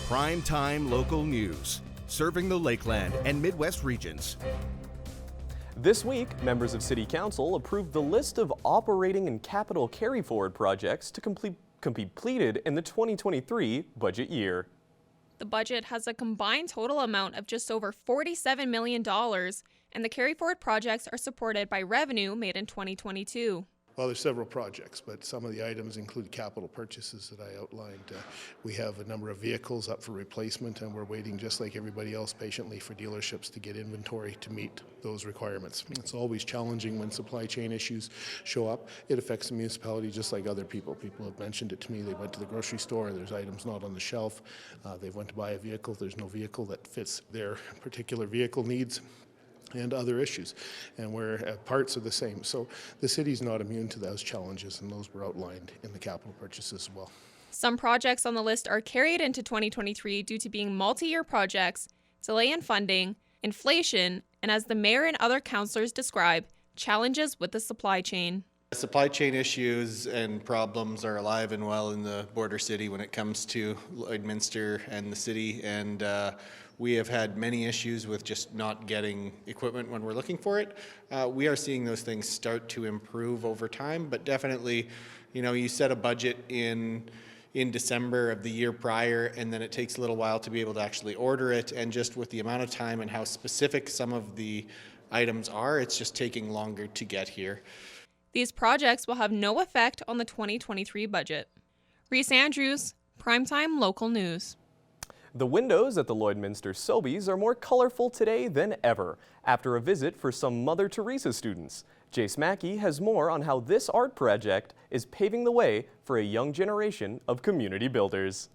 Primetime local news, serving the Lakeland and Midwest regions. This week, members of City Council approved the list of operating and capital carry-forward projects to be completed in the 2023 budget year. The budget has a combined total amount of just over $47 million, and the carry-forward projects are supported by revenue made in 2022. Well, there's several projects, but some of the items include capital purchases that I outlined. We have a number of vehicles up for replacement, and we're waiting, just like everybody else, patiently for dealerships to get inventory to meet those requirements. It's always challenging when supply chain issues show up. It affects the municipality just like other people. People have mentioned it to me. They went to the grocery store, there's items not on the shelf. They went to buy a vehicle, there's no vehicle that fits their particular vehicle needs, and other issues, and where parts are the same. So the city's not immune to those challenges, and those were outlined in the capital purchases as well. Some projects on the list are carried into 2023 due to being multi-year projects, delay in funding, inflation, and as the mayor and other councillors describe, challenges with the supply chain. Supply chain issues and problems are alive and well in the border city when it comes to Lloydminster and the city, and we have had many issues with just not getting equipment when we're looking for it. We are seeing those things start to improve over time, but definitely, you know, you set a budget in December of the year prior, and then it takes a little while to be able to actually order it, and just with the amount of time and how specific some of the items are, it's just taking longer to get here. These projects will have no effect on the 2023 budget. Reese Andrews, Primetime Local News. The windows at the Lloydminster Sobies are more colorful today than ever after a visit for some Mother Teresa students. Jace Mackey has more on how this art project is paving the way for a young generation of community builders.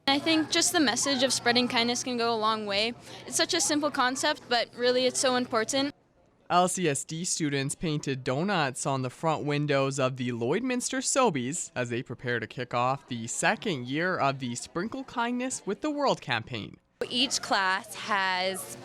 I think just the message of spreading kindness can go a long way. It's such a simple concept, but really it's so important. LCSD students painted donuts on the front windows of the Lloydminster Sobies as they prepare to kick off the second year of the Sprinkle Kindness with the World campaign. Each class has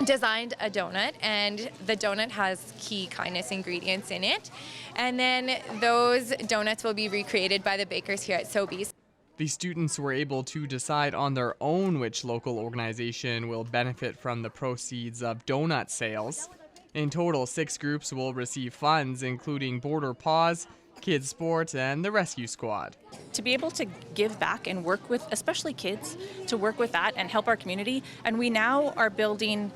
designed a donut, and the donut has key kindness ingredients in it. And then those donuts will be recreated by the bakers here at Sobies. The students were able to decide on their own which local organization will benefit from the proceeds of donut sales. In total, 6 groups will receive funds, including Border Paws, Kids Sport, and the Rescue Squad. To be able to give back and work with, especially kids, to work with that and help our community. And we now are building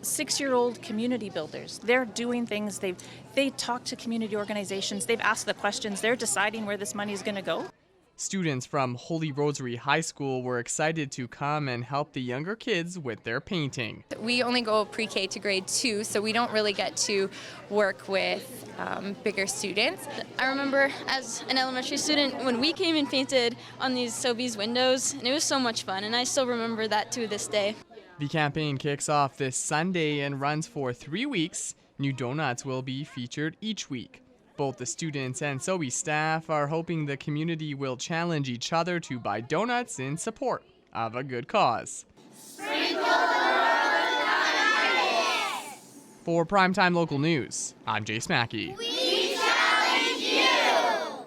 6-year-old community builders. They're doing things, they talk to community organizations, they've asked the questions, they're deciding where this money is going to go. Students from Holy Rosary High School were excited to come and help the younger kids with their painting. We only go pre-K to grade 2, so we don't really get to work with bigger students. I remember as an elementary student when we came and painted on these Sobies windows, and it was so much fun, and I still remember that to this day. The campaign kicks off this Sunday and runs for 3 weeks. New donuts will be featured each week. Both the students and Sobies staff are hoping the community will challenge each other to buy donuts in support of a good cause. Sprinkle the world with kindness. For Primetime Local News, I'm Jace Mackey. We challenge you!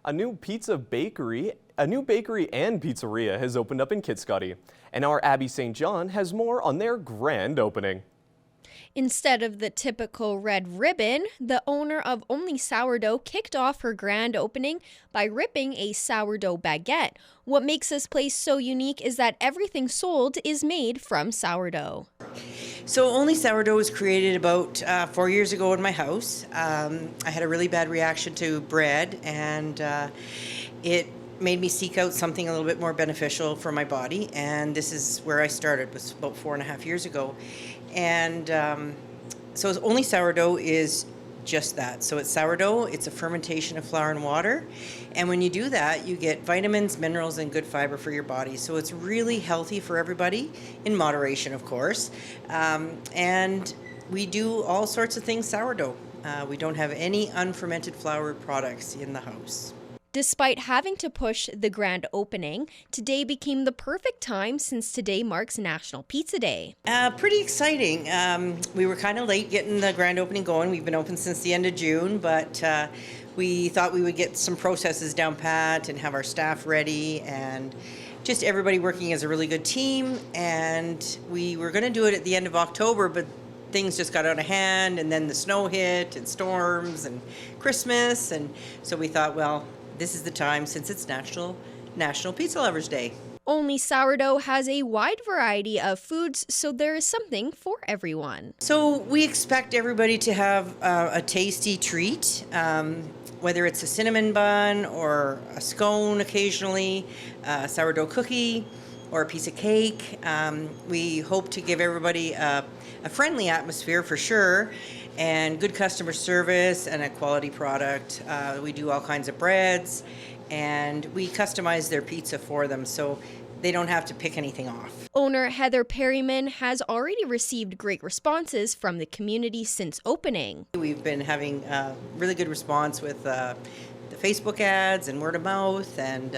A new bakery and pizzeria has opened up in Kitscoty, and our Abby St. John has more on their grand opening. Instead of the typical red ribbon, the owner of Only Sourdough kicked off her grand opening by ripping a sourdough baguette. What makes this place so unique is that everything sold is made from sourdough. So Only Sourdough was created about 4 years ago in my house. I had a really bad reaction to bread, and it made me seek out something a little bit more beneficial for my body, and this is where I started. It was about 4.5 years ago. And so Only Sourdough is just that. So it's sourdough, it's a fermentation of flour and water, and when you do that, you get vitamins, minerals, and good fiber for your body. So it's really healthy for everybody, in moderation, of course. And we do all sorts of things sourdough. We don't have any unfermented flour products in the house. Despite having to push the grand opening, today became the perfect time since today marks National Pizza Day. Pretty exciting. We were kind of late getting the grand opening going. We've been open since the end of June, but we thought we would get some processes down pat and have our staff ready, and just everybody working as a really good team. And we were going to do it at the end of October, but things just got out of hand, and then the snow hit and storms and Christmas. And so we thought, well, this is the time, since it's National Pizza Lovers Day. Only Sourdough has a wide variety of foods, so there is something for everyone. So we expect everybody to have a tasty treat, whether it's a cinnamon bun or a scone occasionally, a sourdough cookie, or a piece of cake. We hope to give everybody a friendly atmosphere for sure, and good customer service and a quality product. We do all kinds of breads, and we customize their pizza for them, so they don't have to pick anything off. Owner Heather Perryman has already received great responses from the community since opening. We've been having a really good response with the Facebook ads and word of mouth, and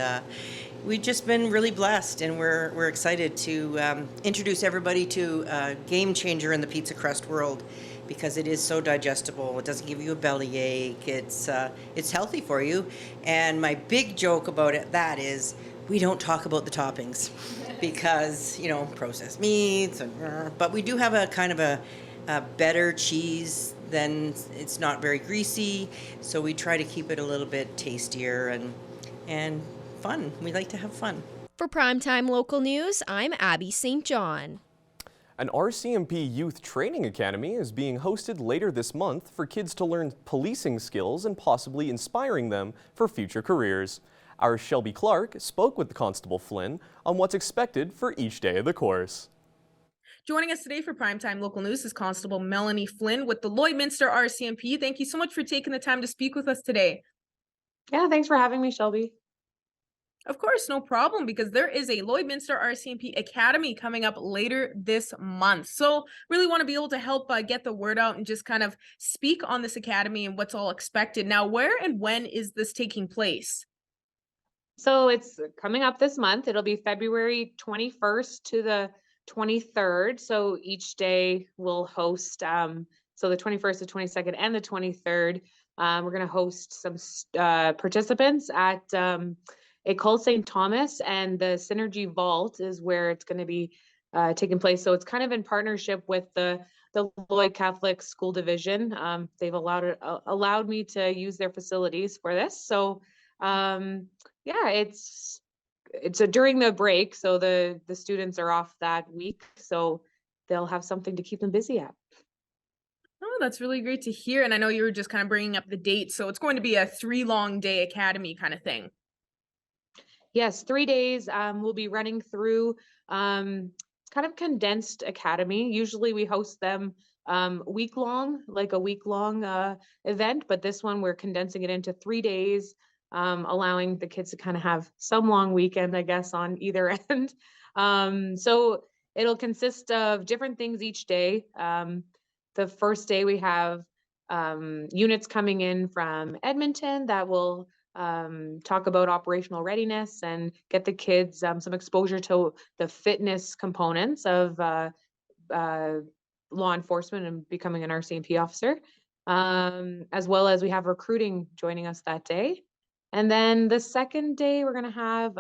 we've just been really blessed, and we're excited to introduce everybody to a game changer in the pizza crust world, because it is so digestible. It doesn't give you a bellyache. It's healthy for you. And my big joke about that is we don't talk about the toppings because, processed meats, but we do have a kind of a better cheese. Then it's not very greasy, so we try to keep it a little bit tastier and fun. We like to have fun. For Primetime Local News, I'm Abby St. John. An RCMP Youth Training Academy is being hosted later this month for kids to learn policing skills and possibly inspiring them for future careers. Our Shelby Clark spoke with Constable Flynn on what's expected for each day of the course. Joining us today for Primetime Local News is Constable Melanie Flynn with the Lloydminster RCMP. Thank you so much for taking the time to speak with us today. Yeah, thanks for having me, Shelby. Of course, no problem, because there is a Lloydminster RCMP Academy coming up later this month. So really want to be able to help get the word out and just kind of speak on this academy and what's all expected. Now, where and when is this taking place? So it's coming up this month. It'll be February 21st to the 23rd. So each day we'll host, so the 21st, the 22nd, and the 23rd. We're going to host some participants at École St. Thomas, and the Synergy Vault is where it's going to be taking place. So it's kind of in partnership with the Lloyd Catholic School Division. They've allowed me to use their facilities for this. So yeah, it's during the break, so the students are off that week, so they'll have something to keep them busy at. Oh, that's really great to hear. And I know you were just kind of bringing up the date, so it's going to be a 3-long day academy kind of thing. Yes, 3 days. We'll be running through kind of condensed academy. Usually we host them week-long, like a week-long event, but this one we're condensing it into 3 days, allowing the kids to kind of have some long weekend, I guess, on either end. So it'll consist of different things each day. The first day we have units coming in from Edmonton that will talk about operational readiness and get the kids some exposure to the fitness components of law enforcement and becoming an RCMP officer, as well as we have recruiting joining us that day. And then the second day, we're going to have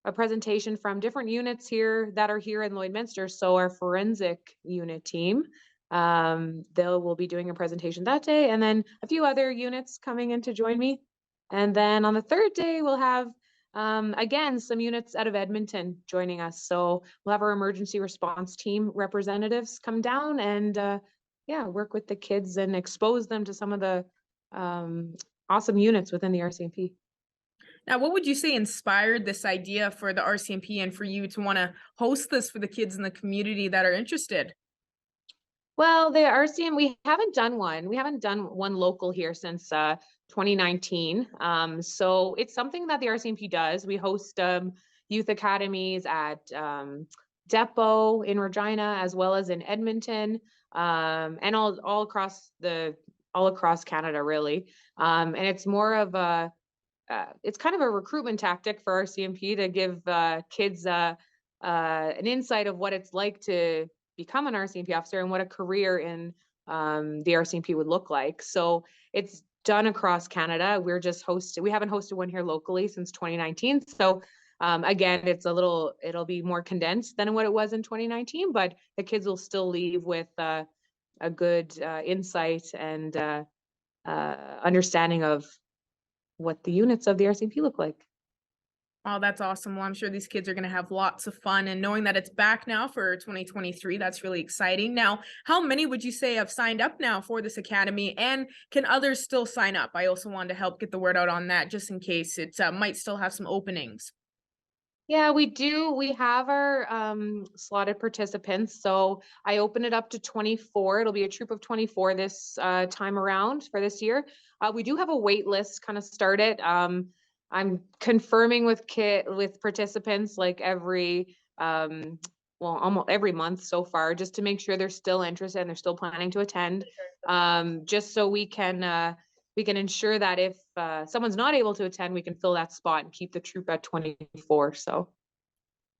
a presentation from different units here that are here in Lloydminster. So our forensic unit team, will be doing a presentation that day, and then a few other units coming in to join me. And then on the third day, we'll have, again, some units out of Edmonton joining us. So we'll have our emergency response team representatives come down and, yeah, work with the kids and expose them to some of the awesome units within the RCMP. Now, what would you say inspired this idea for the RCMP and for you to want to host this for the kids in the community that are interested? Well, the RCM, we haven't done one. We haven't done one local here since 2019. So it's something that the RCMP does. We host youth academies at Depot in Regina, as well as in Edmonton, and all across Canada, really. And it's more of it's kind of a recruitment tactic for RCMP to give kids an insight of what it's like to become an RCMP officer and what a career in the RCMP would look like. So it's done across Canada. We haven't hosted one here locally since 2019. So Again, it'll be more condensed than what it was in 2019, but the kids will still leave with a good insight and understanding of what the units of the RCMP look like. Oh, that's awesome. Well, I'm sure these kids are going to have lots of fun, and knowing that it's back now for 2023, that's really exciting. Now, how many would you say have signed up now for this academy, and can others still sign up? I also wanted to help get the word out on that just in case it might still have some openings. Yeah, we do. We have our slotted participants. So I open it up to 24. It'll be a troop of 24 this time around for this year. We do have a wait list kind of started. I'm confirming with participants like every almost every month so far, just to make sure they're still interested and they're still planning to attend. Just so we can ensure that if someone's not able to attend, we can fill that spot and keep the troop at 24. So.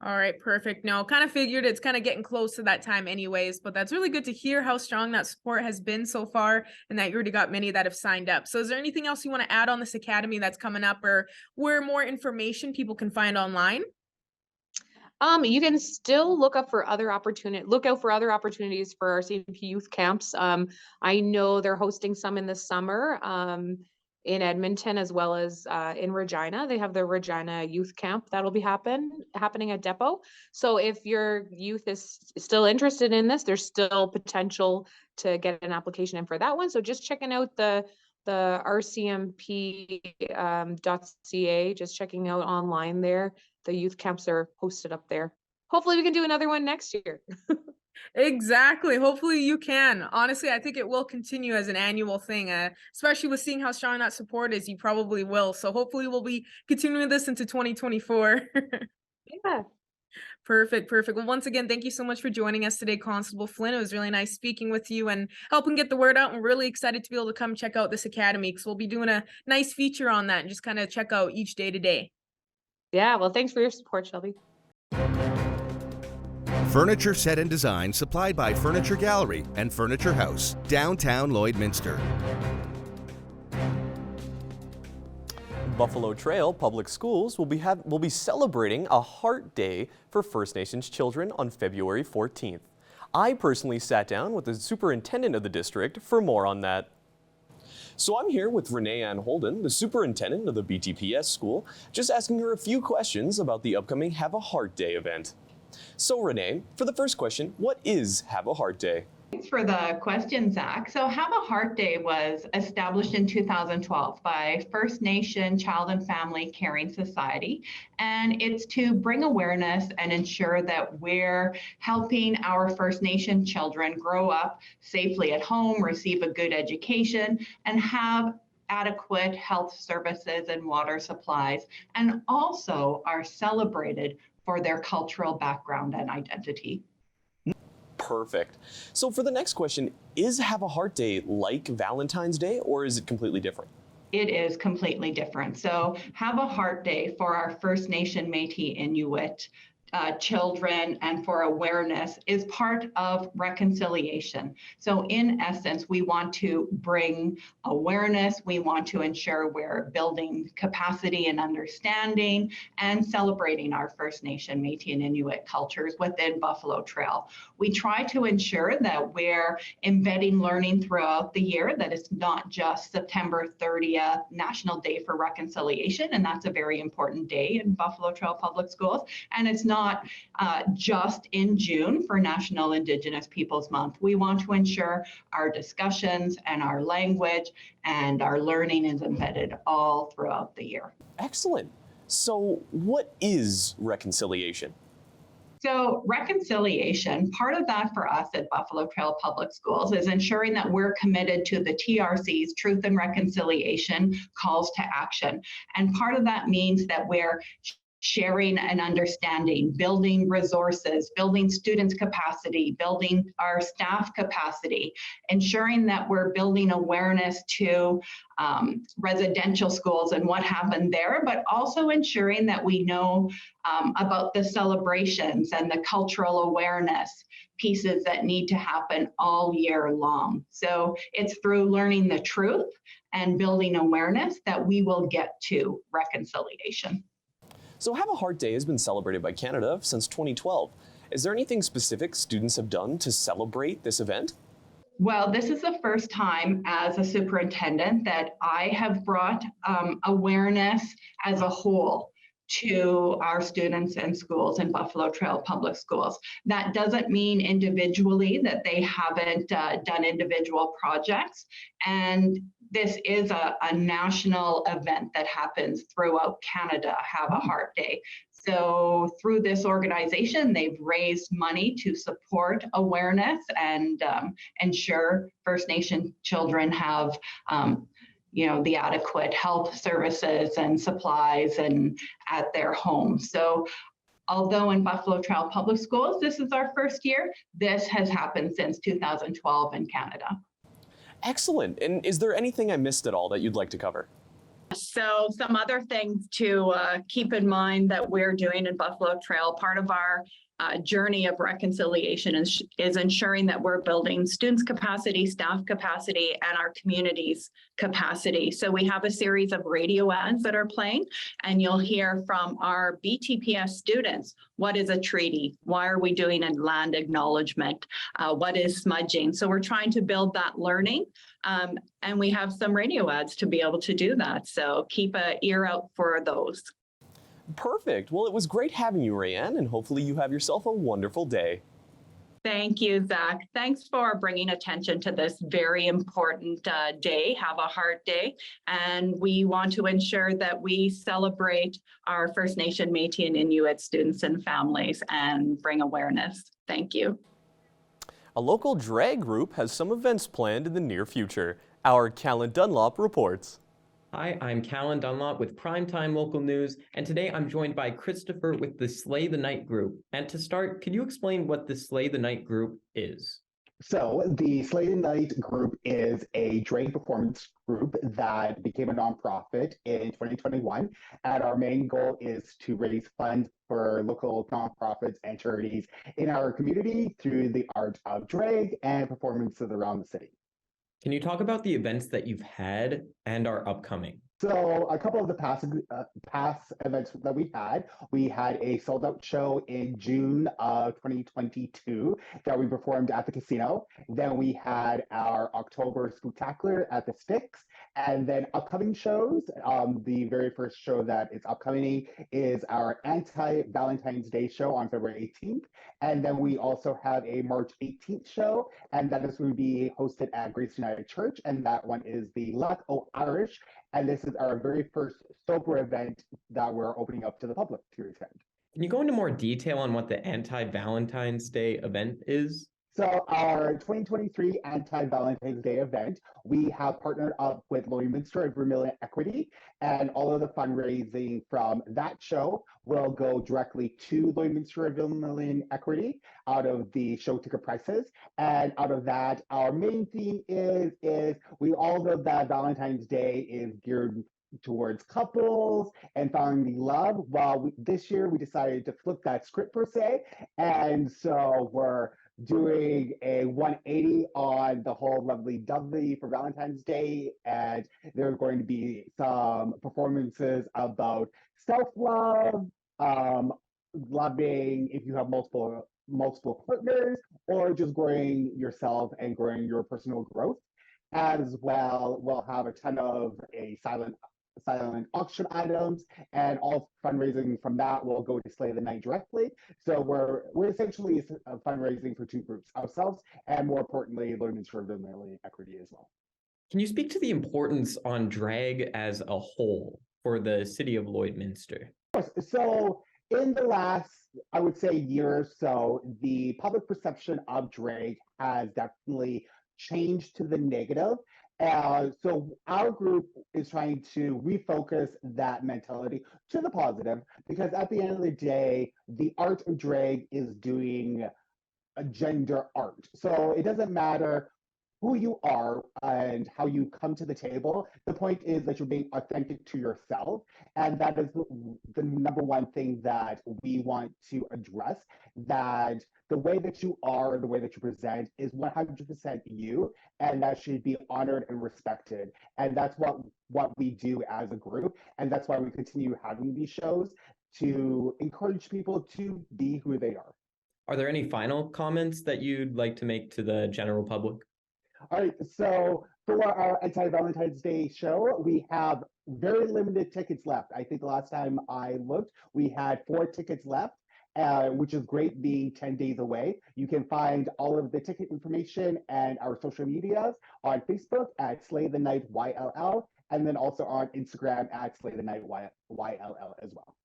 All right, perfect. No, kind of figured it's kind of getting close to that time anyways, but that's really good to hear how strong that support has been so far and that you already got many that have signed up. So is there anything else you want to add on this academy that's coming up, or where more information people can find online? You can still look out for other opportunities for our RCMP youth camps. I know they're hosting some in the summer in Edmonton as well as in Regina. They have the Regina Youth Camp that'll be happening at Depot. So if your youth is still interested in this, there's still potential to get an application in for that one. So just checking out the RCMP.ca, just checking out online there. The youth camps are posted up there. Hopefully we can do another one next year. Exactly. Hopefully you can. Honestly, I think it will continue as an annual thing, especially with seeing how strong that support is. You probably will. So hopefully we'll be continuing this into 2024. Yeah. Perfect. Well, once again, thank you so much for joining us today, Constable Flynn. It was really nice speaking with you and helping get the word out. We're really excited to be able to come check out this academy, because we'll be doing a nice feature on that and just kind of check out each day to day. Yeah, well, thanks for your support, Shelby. Furniture set and design supplied by Furniture Gallery and Furniture House, downtown Lloydminster. Buffalo Trail Public Schools will be celebrating a Heart Day for First Nations children on February 14th. I personally sat down with the superintendent of the district for more on that. So I'm here with Renee Ann Holden, the superintendent of the BTPS school, just asking her a few questions about the upcoming Have a Heart Day event. So Renee, for the first question, what is Have a Heart Day? Thanks for the question, Zach. So Have a Heart Day was established in 2012 by First Nation Child and Family Caring Society, and it's to bring awareness and ensure that we're helping our First Nation children grow up safely at home, receive a good education, and have adequate health services and water supplies, and also are celebrated for their cultural background and identity. Perfect. So for the next question, is Have a Heart Day like Valentine's Day, or is it completely different? It is completely different. So Have a Heart Day for our First Nation Métis Inuit children and for awareness is part of reconciliation. So in essence, we want to bring awareness, we want to ensure we're building capacity and understanding and celebrating our First Nation, Métis and Inuit cultures within Buffalo Trail. We try to ensure that we're embedding learning throughout the year, that it's not just September 30th, National Day for Reconciliation, and that's a very important day in Buffalo Trail Public Schools, and it's not just in June for National Indigenous Peoples Month. We want to ensure our discussions and our language and our learning is embedded all throughout the year. Excellent. So what is reconciliation? So reconciliation, part of that for us at Buffalo Trail Public Schools is ensuring that we're committed to the TRC's Truth and Reconciliation calls to action. And part of that means that we're sharing and understanding, building resources, building students' capacity, building our staff capacity, ensuring that we're building awareness to residential schools and what happened there, but also ensuring that we know about the celebrations and the cultural awareness pieces that need to happen all year long. So it's through learning the truth and building awareness that we will get to reconciliation. So Have a Heart Day has been celebrated by Canada since 2012. Is there anything specific students have done to celebrate this event? Well, this is the first time as a superintendent that I have brought awareness as a whole to our students and schools in Buffalo Trail Public Schools. That doesn't mean individually that they haven't done individual projects. And this is a national event that happens throughout Canada, Have a Heart Day. So through this organization, they've raised money to support awareness and ensure First Nation children have the adequate health services and supplies and at their home. So although in Buffalo Trail Public Schools, this is our first year, this has happened since 2012 in Canada. Excellent. And is there anything I missed at all that you'd like to cover? So some other things to keep in mind that we're doing in Buffalo Trail, part of our journey of reconciliation is ensuring that we're building students' capacity, staff capacity, and our community's capacity. So we have a series of radio ads that are playing, and you'll hear from our BTPS students, what is a treaty? Why are we doing a land acknowledgement? What is smudging? So we're trying to build that learning, and we have some radio ads to be able to do that. So keep an ear out for those. Perfect. Well, it was great having you, Rayanne, and hopefully you have yourself a wonderful day. Thank you, Zach. Thanks for bringing attention to this very important day, Have a Heart Day. And we want to ensure that we celebrate our First Nation, Métis, and Inuit students and families and bring awareness. Thank you. A local drag group has some events planned in the near future. Our Callan Dunlop reports. Hi, I'm Callan Dunlop with Primetime Local News, and today I'm joined by Christopher with the Slay the Night group. And to start, can you explain what the Slay the Night group is? So the Slay the Night group is a drag performance group that became a nonprofit in 2021, and our main goal is to raise funds for local nonprofits and charities in our community through the art of drag and performances around the city. Can you talk about the events that you've had and are upcoming? So a couple of the past events that we had a sold out show in June of 2022 that we performed at the casino. Then we had our October Spooktacular at the Sticks. And then upcoming shows, the very first show that is upcoming is our anti-Valentine's Day show on February 18th. And then we also have a March 18th show, and that is going to be hosted at Grace United Church. And that one is the Luck O' Irish. And this is our very first sober event that we're opening up to the public to attend. Can you go into more detail on what the anti-Valentine's Day event is? So our 2023 Anti-Valentine's Day event, we have partnered up with Lloydminster and Vermilion Equity, and all of the fundraising from that show will go directly to Lloydminster and Vermilion Equity out of the show ticket prices. And out of that, our main theme is we all know that Valentine's Day is geared towards couples and finding love. Well, this year we decided to flip that script per se, and so we're doing a 180 on the whole lovely dovely for Valentine's Day, and there's going to be some performances about self-love, loving if you have multiple partners, or just growing yourself and growing your personal growth. As well, we'll have a ton of silent auction items, and all fundraising from that will go to Slay the Night directly. So we're essentially fundraising for two groups, ourselves and more importantly, Lloydminster Vermilion Equity as well. Can you speak to the importance on drag as a whole for the city of Lloydminster? Of course. So in the last, I would say, year or so, the public perception of drag has definitely changed to the negative. So our group is trying to refocus that mentality to the positive, because at the end of the day, the art of drag is doing a gender art. So it doesn't matter who you are and how you come to the table. The point is that you're being authentic to yourself. And that is the number one thing that we want to address, that the way that you are, the way that you present is 100% you, and that should be honored and respected. And that's what we do as a group. And that's why we continue having these shows, to encourage people to be who they are. Are there any final comments that you'd like to make to the general public? All right, so for our anti-Valentine's Day show, we have very limited tickets left. I think the last time I looked, we had 4 tickets left, which is great being 10 days away. You can find all of the ticket information and our social medias on Facebook at Slay the Night YLL, and then also on Instagram at Slay the Night YLL as well.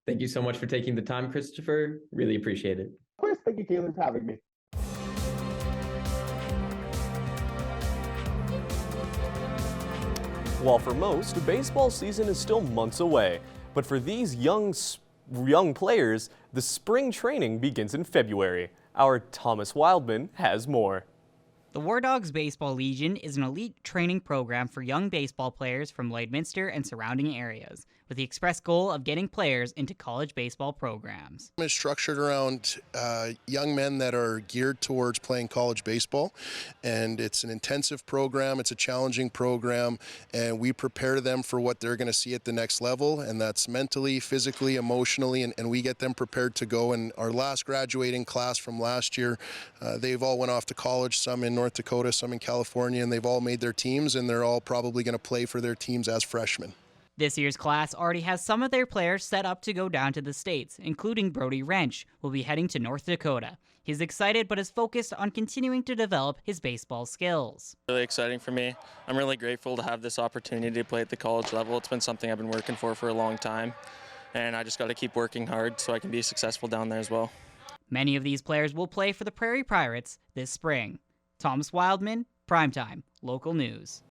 Thank you so much for taking the time, Christopher. Really appreciate it. Of course, thank you, Taylor, for having me. While for most, baseball season is still months away, but for these young players, the spring training begins in February. Our Thomas Wildman has more. The War Dogs Baseball Legion is an elite training program for young baseball players from Lloydminster and surrounding areas, with the express goal of getting players into college baseball programs. It's structured around young men that are geared towards playing college baseball, and it's an intensive program, it's a challenging program, and we prepare them for what they're going to see at the next level, and that's mentally, physically, emotionally, and we get them prepared to go. And our last graduating class from last year, they've all went off to college, some in North Dakota, some in California, and they've all made their teams, and they're all probably going to play for their teams as freshmen. This year's class already has some of their players set up to go down to the States, including Brody Wrench, who will be heading to North Dakota. He's excited but is focused on continuing to develop his baseball skills. Really exciting for me. I'm really grateful to have this opportunity to play at the college level. It's been something I've been working for a long time, and I just got to keep working hard so I can be successful down there as well. Many of these players will play for the Prairie Pirates this spring. Thomas Wildman, Primetime, Local News.